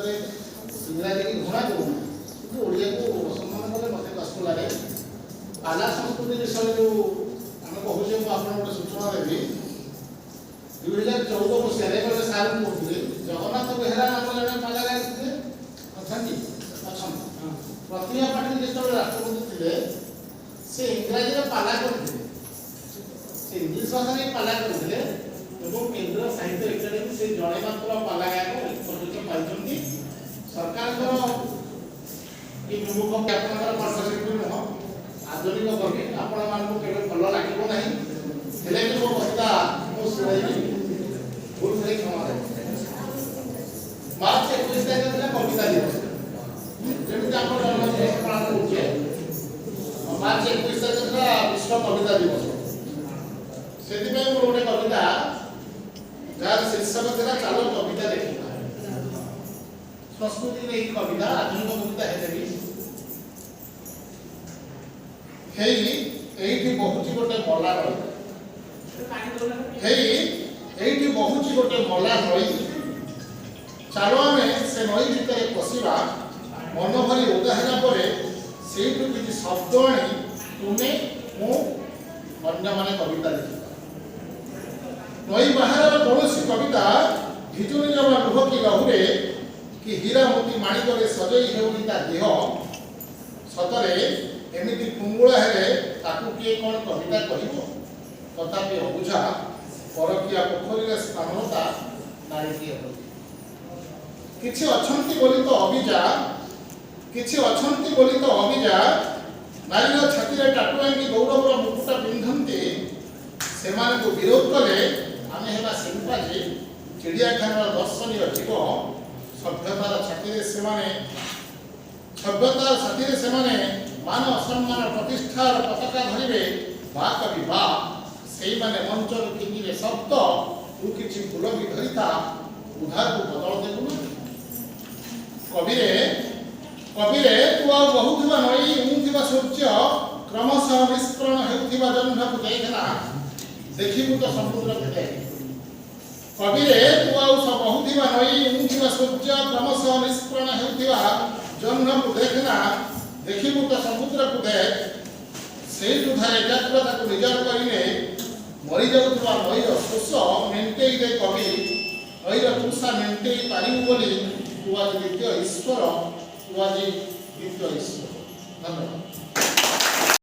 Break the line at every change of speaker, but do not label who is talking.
इंग्राजी की घृणा करूँ कि ओडिया को सम्मान कले मत कष्ट लगे पाला संस्कृति विषय जो आम कहूँ आपको गोटे सूचना देवी 2014 मसीह गले सार कहते जगन्नाथ बेहेरा नाम जड़े पाला गाई अच्छा प्रतिभा पाटिल जो राष्ट्रपति थे से इंग्राजी पाला करते इंग्लिश भाषा पाला करते केंद्र साहित्य एकाडेमी से जड़े मात्र पाला गायक पर्यटन पाई सरकार विमुख आपंकर पार्श्वशिल्पी नुह आधुनिक कवि आपण मानक केवे भल लागो ना हेले भी मो कविता मु शुणाइबी भूल से क्षमा मार्च 21 तारिख दिन कविता दिवस जेमि आप जन्मदिन पालन करुचे मार्च 21 तारिख दिन विश्व कविता दिवस से गोटे कविता जार शीर्षक था चलो कविता देखा संस्कृति नहीं कविता आधुनिक कविता है बहुत गोटे मला रही बहुत गोटे मला नई चलो आम से नई भितर पशिवा मन भरी ओदा से किसी शब्द आनी तुम्हें मुझे कविता लिखा नई बाहर कौन कविता भिजुनी जमा लुह कि लहुरे कि हीरा मोती माणिक सजई हेउनी ता देह सतरे एमिति कुंगुला हेले ताकू किए कौन कविता कहिबो तथापि अबुझा परकिया पोखरी स्थानता नारी किए किछि अछंती बोली तो अबिजा किछि अछंती बोली तो अबिजा नारीर छाती रे टाटू आंकी गौरवर मुकुटा पिंधंती सेमान को विरोध कले आमे हेबा सिंपाजी चिड़ियाखाना दर्शनीय जीव सभ्यतार छाती से मान सम्मान प्रतिष्ठार पताका धरिवे बा कवि बा से मंच किनिवे शब्द तू किछि फूल भी धरिता उधार को बदल देबु कविरे तू आ बहुथिबा नई उमुथिबा सूर्य क्रमशः निष्प्रण हेउथिबा जह्न को देखना देखिबु तो समुद्र को देख कविरे तू आ बहुथिबा नई उमुथिबा सूर्य क्रमशः निष्प्रण हेउथिबा जह्न को देखना देखिबु तो समुद्र को देख से ठारे एकाग्रता को निजार करिने मरी जाउथबा नईर शोष मेंटेई दे कवि नईर तृषा मेंटेई पारिबु बोली तू आज द्वितीय ईश्वर तू आज द्वितीय ईश्वर धन्यवाद।